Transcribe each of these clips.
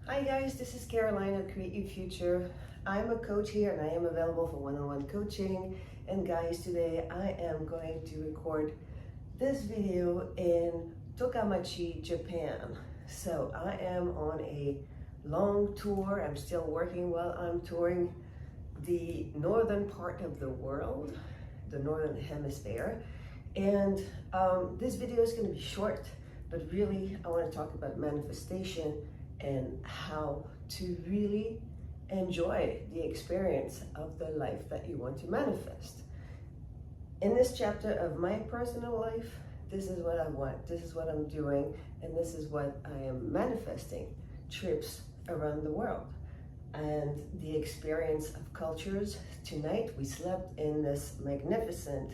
Hi guys, this is Kariana of Create Your Future. I'm a coach here and I am available for one-on-one coaching. And guys, today I am going to record this video in Tokamachi, Japan. So I am on a long tour. I'm still working while I'm touring the northern part of the world, the northern hemisphere. And this video is going to be short, but really I want to talk about manifestation and how to really enjoy the experience of the life that you want to manifest. In this chapter of my personal life, this is what I want, this is what I'm doing, and this is what I am manifesting: trips around the world and the experience of cultures. Tonight we slept in this magnificent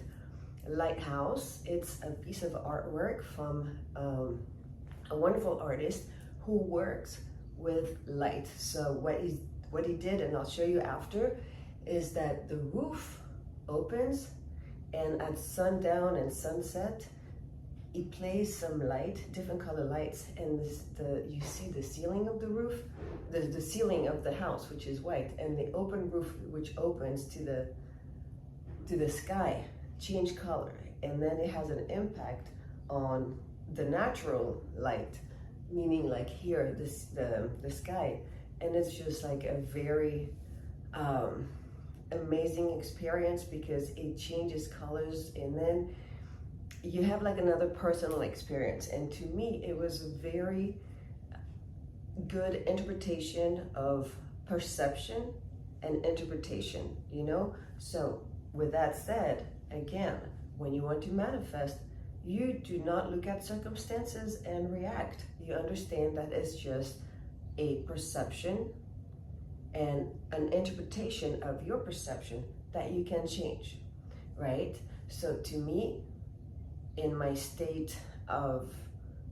lighthouse. It's a piece of artwork from a wonderful artist who works with light. So what he did, and I'll show you after, is that the roof opens, and at sundown and sunset he plays some light, different color lights, and you see the ceiling of the roof, the ceiling of the house, which is white, and the open roof, which opens to the sky, change color, and then it has an impact on the natural light, meaning like here, the sky, and it's just like a very amazing experience because it changes colors, and then you have like another personal experience. And to me, it was a very good interpretation of perception and interpretation, you know? So with that said, again, when you want to manifest, you do not look at circumstances and react. You understand that it's just a perception and an interpretation of your perception that you can change, right? So to me, in my state of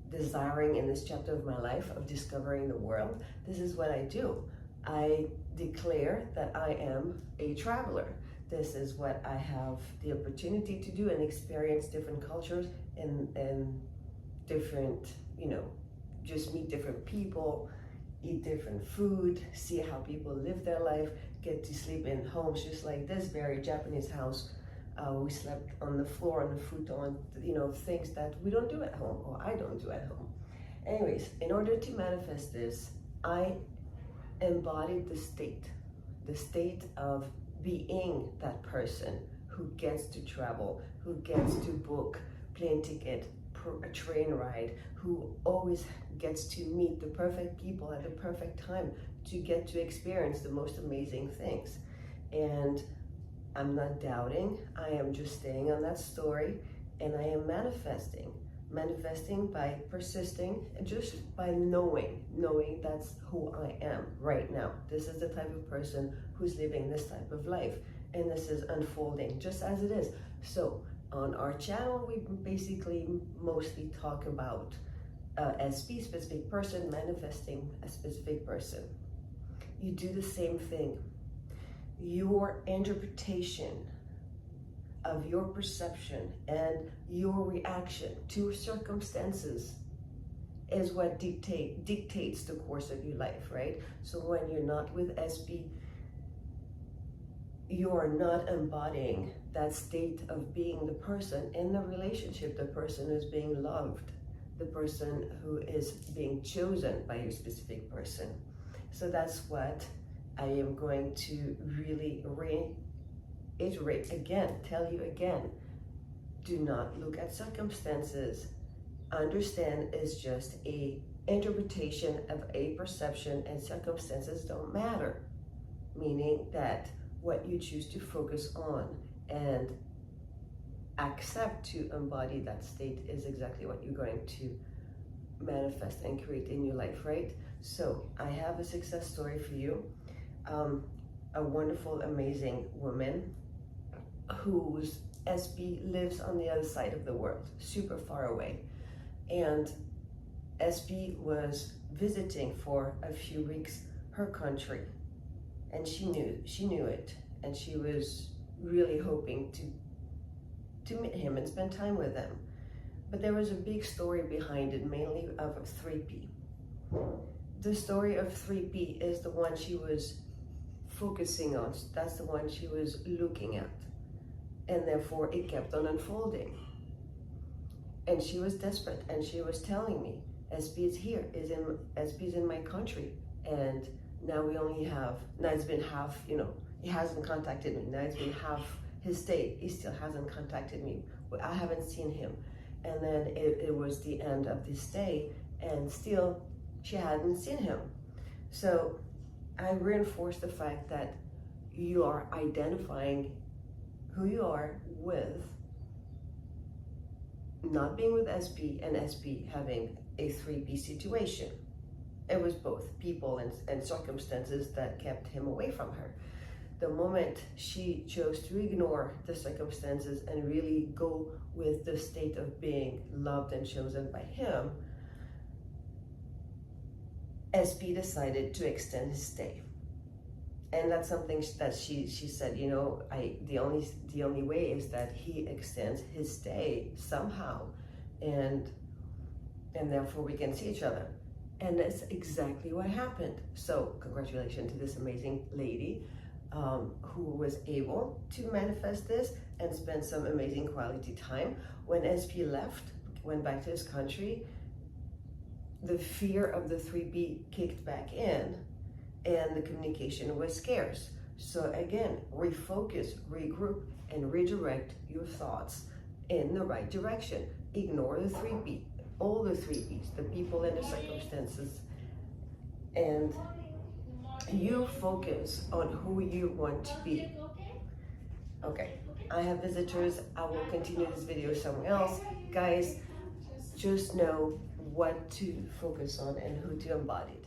desiring in this chapter of my life, of discovering the world, this is what I do. I declare that I am a traveler. This is what I have the opportunity to do, and experience different cultures and different, just meet different people, eat different food, see how people live their life, get to sleep in homes just like this very Japanese house. We slept on the floor, on the futon, things that we don't do at home, or I don't do at home. Anyways, in order to manifest this, I embodied the state of being that person who gets to travel, who gets to book plane ticket, a train ride, who always gets to meet the perfect people at the perfect time to get to experience the most amazing things. And I'm not doubting, I am just staying on that story, and I am manifesting by persisting, and just by knowing that's who I am right now. This is the type of person who's living this type of life, and this is unfolding just as it is. So on our channel, we basically mostly talk about SP, specific person, manifesting a specific person. You do the same thing. Your interpretation of your perception and your reaction to circumstances is what dictates the course of your life, right? So when you're not with SP, you're not embodying that state of being the person in the relationship, the person who's being loved, the person who is being chosen by your specific person. So that's what I am going to really reiterate again, tell you again. Do not look at circumstances. Understand it's just a interpretation of a perception, and circumstances don't matter. Meaning that what you choose to focus on and accept to embody that state is exactly what you're going to manifest and create in your life, right? So I have a success story for you. A wonderful, amazing woman whose SP lives on the other side of the world, super far away. And SP was visiting for a few weeks her country, and she knew it, and she was really hoping to meet him and spend time with him. But there was a big story behind it, mainly of 3P. the story of 3P is the one she was focusing on. That's the one she was looking at. And therefore it kept on unfolding. And she was desperate, and she was telling me, SB is here, SB is in my country. And now we only have, now it's been half, you know, he hasn't contacted me. Now it's been half his stay. He still hasn't contacted me. I haven't seen him. And then it was the end of the stay, and still she hadn't seen him. So I reinforced the fact that you are identifying who you are with, not being with SB and SB having a 3P situation. It was both people and circumstances that kept him away from her. The moment she chose to ignore the circumstances and really go with the state of being loved and chosen by him, SB decided to extend his stay. And that's something that she said, you know, the only way is that he extends his stay somehow, and therefore we can see each other. And that's exactly what happened. So congratulations to this amazing lady who was able to manifest this and spend some amazing quality time. When SB left, went back to his country, the fear of the 3P kicked back in, and the communication was scarce. So again, refocus, regroup, and redirect your thoughts in the right direction. Ignore the 3P, all the 3Ps, the people and the circumstances, and you focus on who you want to be. Okay, I have visitors. I will continue this video somewhere else. Guys, just know what to focus on and who to embody.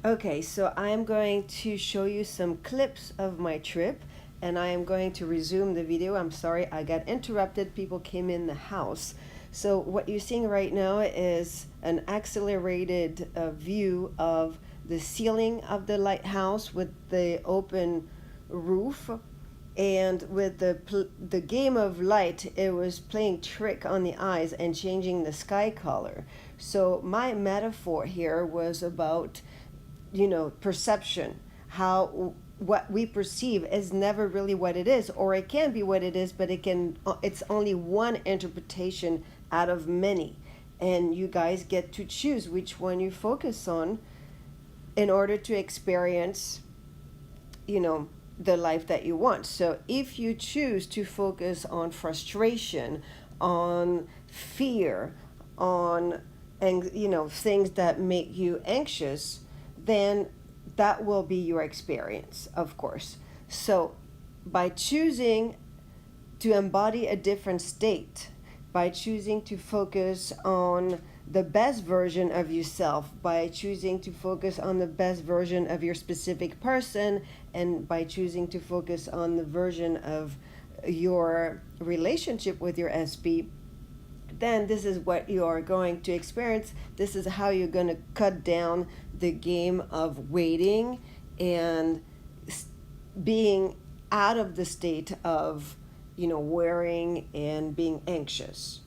Okay, so I'm going to show you some clips of my trip, and I am going to resume the video. I'm sorry, I got interrupted. People came in the house. So what you're seeing right now is an accelerated view of the ceiling of the lighthouse with the open roof. And with the game of light, it was playing trick on the eyes and changing the sky color. So my metaphor here was about, you know, perception, how what we perceive is never really what it is, or it can be what it is, but it's only one interpretation out of many. And you guys get to choose which one you focus on in order to experience, you know, the life that you want. So if you choose to focus on frustration, on fear, on, and you know, things that make you anxious, then that will be your experience, of course. So by choosing to embody a different state, by choosing to focus on the best version of yourself, by choosing to focus on the best version of your specific person, and by choosing to focus on the version of your relationship with your SB, then this is what you are going to experience. This is how you're going to cut down the game of waiting and being out of the state of, you know, worrying and being anxious.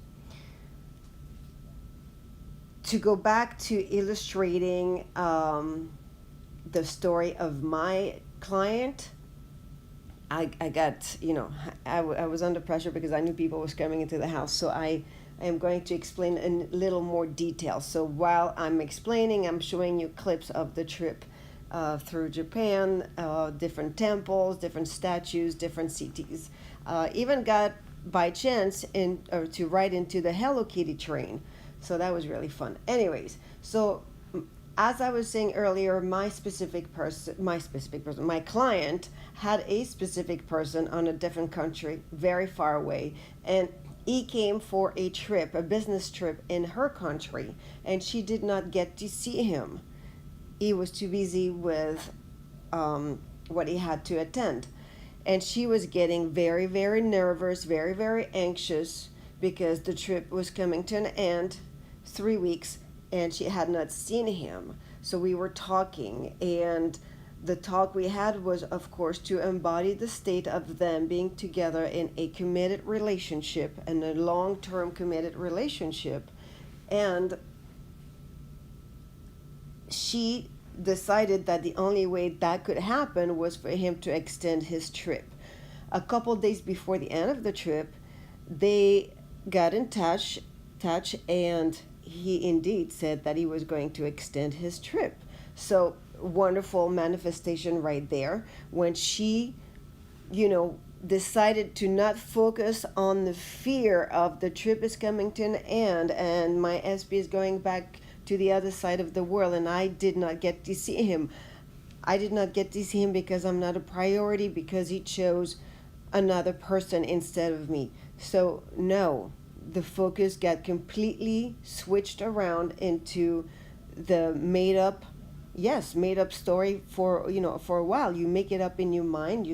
To go back to illustrating the story of my client, I got, you know, I was under pressure because I knew people was coming into the house. So I am going to explain in a little more detail. So while I'm explaining, I'm showing you clips of the trip through Japan, different temples, different statues, different cities. Even got by chance to ride into the Hello Kitty train. So that was really fun. Anyways, so as I was saying earlier, my client had a specific person on a different country, very far away, and he came for a trip, a business trip in her country, and she did not get to see him. He was too busy with what he had to attend. And she was getting very, very nervous, very, very anxious because the trip was coming to an end, 3 weeks, and she had not seen him. So we were talking, and the talk we had was, of course, to embody the state of them being together in a committed relationship, and a long-term committed relationship. And she decided that the only way that could happen was for him to extend his trip. A couple days before the end of the trip, they got in touch, and he indeed said that he was going to extend his trip. So wonderful manifestation right there. When she, decided to not focus on the fear of the trip is coming to an end and my SB is going back to the other side of the world and I did not get to see him. I did not get to see him because I'm not a priority, because he chose another person instead of me. So no, the focus got completely switched around into the made up story for a while. You make it up in your mind.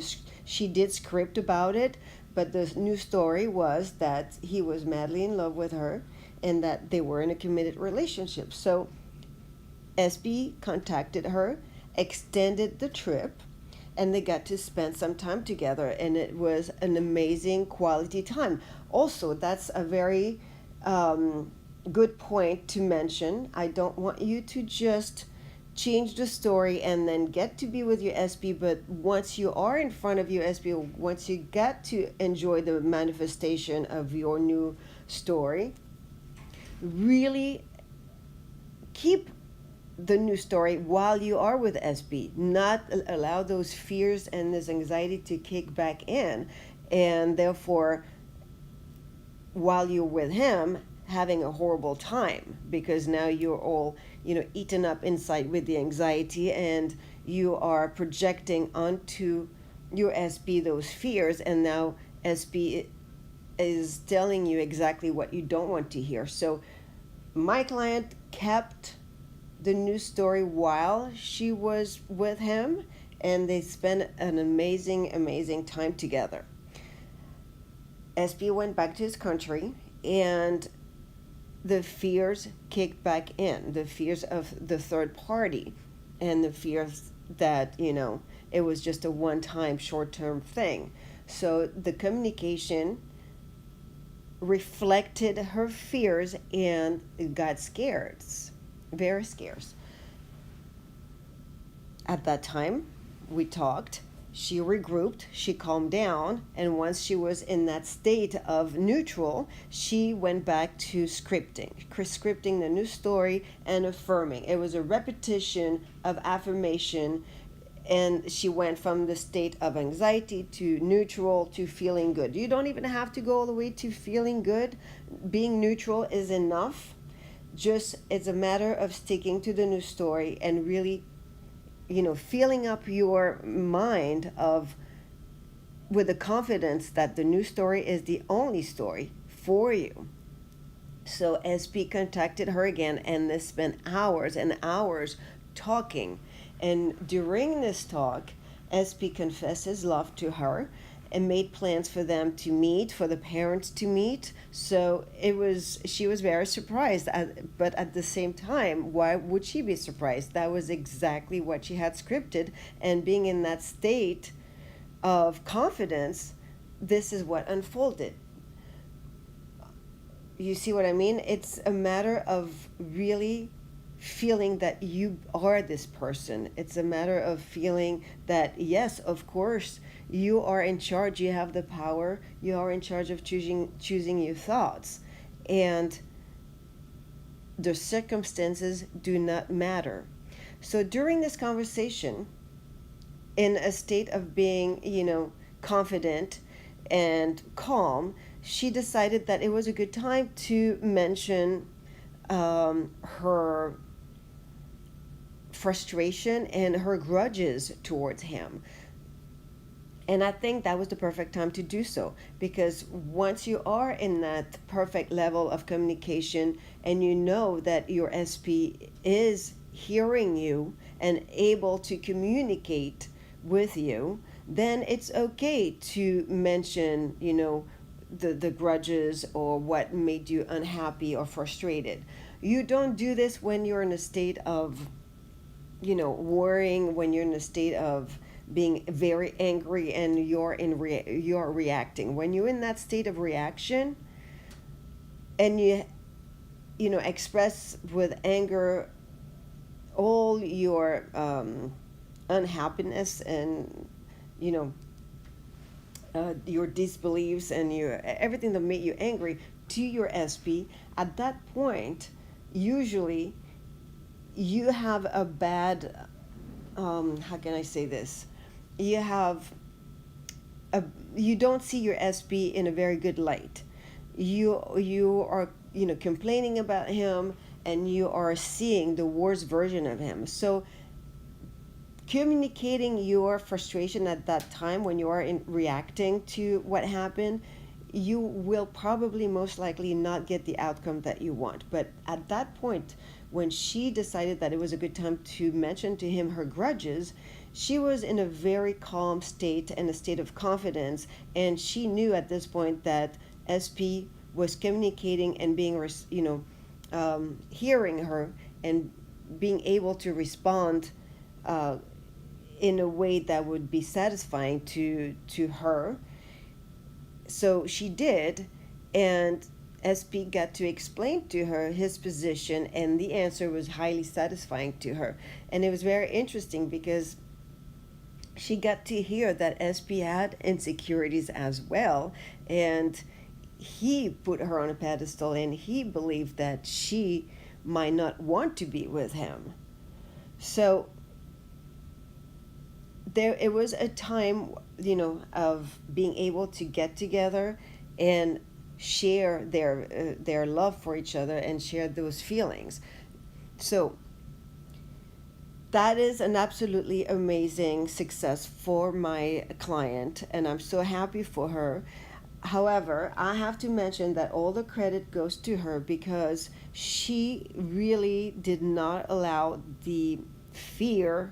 She did script about it, but the new story was that he was madly in love with her and that they were in a committed relationship. So SB contacted her, extended the trip, and they got to spend some time together, and it was an amazing quality time. Also, that's a very good point to mention. I don't want you to just change the story and then get to be with your SB, but once you are in front of your SB, once you get to enjoy the manifestation of your new story, really keep the new story while you are with SB, not allow those fears and this anxiety to kick back in, and therefore while you're with him having a horrible time, because now you're all eaten up inside with the anxiety, and you are projecting onto your SB those fears, and now SB is telling you exactly what you don't want to hear. So my client kept the new story while she was with him, and they spent an amazing time together. SB went back to his country, and the fears kicked back in, the fears of the third party, and the fears that it was just a one-time short-term thing. So the communication reflected her fears and got scared, very scarce. At that time, we talked, she regrouped, she calmed down, and once she was in that state of neutral, she went back to scripting the new story and affirming. It was a repetition of affirmation, and she went from the state of anxiety to neutral to feeling good. You don't even have to go all the way to feeling good. Being neutral is enough. Just it's a matter of sticking to the new story and really filling up your mind with the confidence that the new story is the only story for you. So SB contacted her again, and they spent hours and hours talking. And during this talk, SB confessed his love to her and made plans for them to meet, for the parents to meet. So she was very surprised, but at the same time, why would she be surprised? That was exactly what she had scripted, and being in that state of confidence, this is what unfolded. You see what I mean? It's a matter of really feeling that you are this person. It's a matter of feeling that, yes, of course, you are in charge, you have the power, you are in charge of choosing your thoughts, and the circumstances do not matter. So during this conversation, in a state of being, confident and calm, she decided that it was a good time to mention her frustration and her grudges towards him. And I think that was the perfect time to do so, because once you are in that perfect level of communication and you know that your SP is hearing you and able to communicate with you, then it's okay to mention, the grudges or what made you unhappy or frustrated. You don't do this when you're in a state of, worrying, when you're in a state of being very angry and you're reacting. When you're in that state of reaction and you express with anger all your unhappiness and, you know, your disbeliefs and your everything that made you angry to your SP, at that point, usually you have a bad, how can I say this? You have you don't see your SP in a very good light. You are, you know, complaining about him, and you are seeing the worst version of him. So communicating your frustration at that time when you are reacting to what happened, you will probably most likely not get the outcome that you want. But at that point, when she decided that it was a good time to mention to him her grudges, she was in a very calm state and a state of confidence, and she knew at this point that SP was communicating and being, hearing her and being able to respond in a way that would be satisfying to her. So she did, and SP got to explain to her his position, and the answer was highly satisfying to her. And it was very interesting because she got to hear that SP had insecurities as well, and he put her on a pedestal, and he believed that she might not want to be with him. So there, it was a time, you know, of being able to get together and share their love for each other and share those feelings. So that is an absolutely amazing success for my client, and I'm so happy for her. However, I have to mention that all the credit goes to her because she really did not allow the fear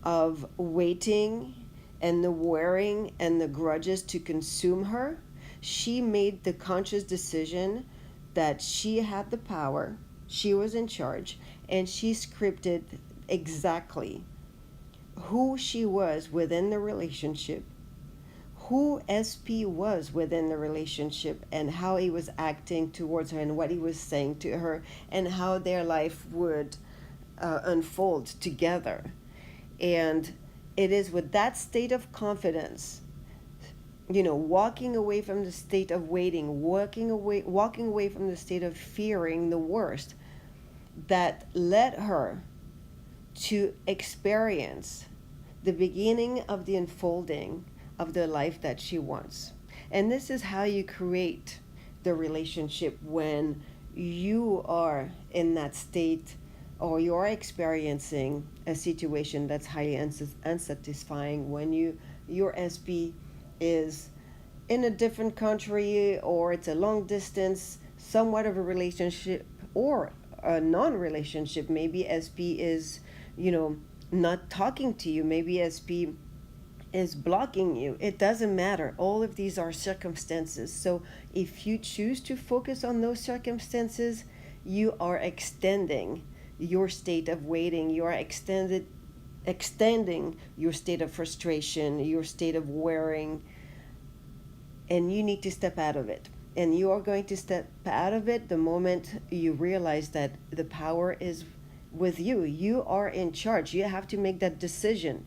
of waiting and the worrying and the grudges to consume her. She made the conscious decision that she had the power, she was in charge, and she scripted exactly who she was within the relationship, who SP was within the relationship, and how he was acting towards her and what he was saying to her, and how their life would unfold together. And it is with that state of confidence, you know, walking away from the state of waiting, walking away from the state of fearing the worst, that led her to experience the beginning of the unfolding of the life that she wants. And this is how you create the relationship when you are in that state, or you are experiencing a situation that's highly unsatisfying, when your SP is in a different country, or it's a long distance, somewhat of a relationship or a non-relationship. Maybe SP is, you know, not talking to you. Maybe SP is blocking you. It doesn't matter. All of these are circumstances. So if you choose to focus on those circumstances, you are extending your state of waiting. You are extending your state of frustration, your state of worrying, and you need to step out of it. And you are going to step out of it the moment you realize that the power is with you. You are in charge. You have to make that decision.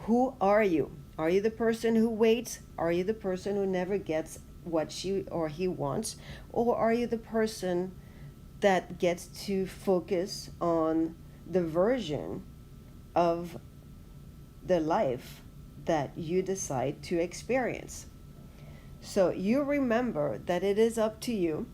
Who are you? Are you the person who waits? Are you the person who never gets what she or he wants? Or are you the person that gets to focus on the version of the life that you decide to experience? So you remember that it is up to you.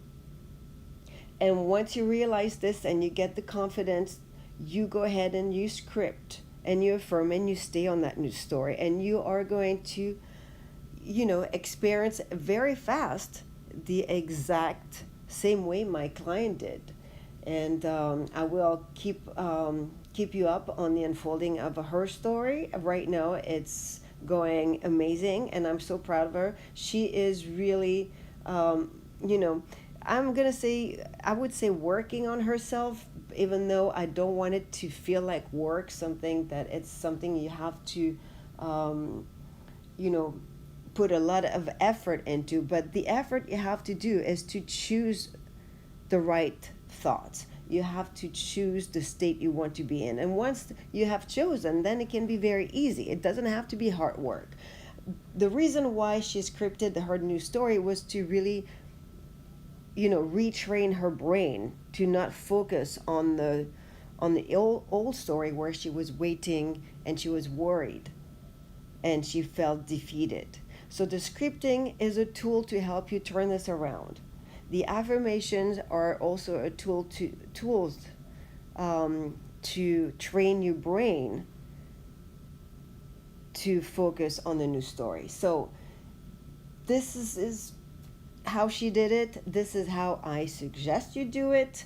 And once you realize this and you get the confidence, you go ahead and you script and you affirm and you stay on that new story. And you are going to, you know, experience very fast the exact same way my client did. And I will keep you up on the unfolding of her story. Right now it's going amazing, and I'm so proud of her. She is really, you know, I would say working on herself, even though I don't want it to feel like work, something you have to, you know, put a lot of effort into. But the effort you have to do is to choose the right thoughts. you have to choose the state you want to be in. And once you have chosen, then it can be very easy. It doesn't have to be hard work. The reason why she scripted her new story was to really, retrain her brain to not focus on the old story where she was waiting and she was worried and she felt defeated. So the scripting is a tool to help you turn this around. The affirmations are also a tools to train your brain to focus on the new story. So this is how she did it. This is how I suggest you do it.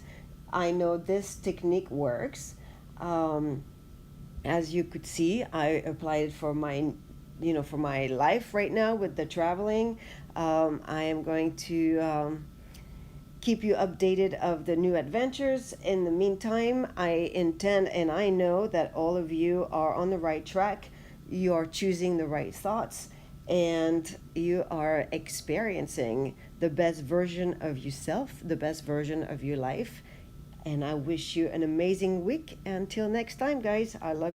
I know this technique works. As you could see, I applied it for my life right now with the traveling. I am going to keep you updated of the new adventures. In the meantime, I intend and I know that all of you are on the right track. You are choosing the right thoughts and you are experiencing the best version of yourself, the best version of your life. And I wish you an amazing week. Until next time, guys, I love you.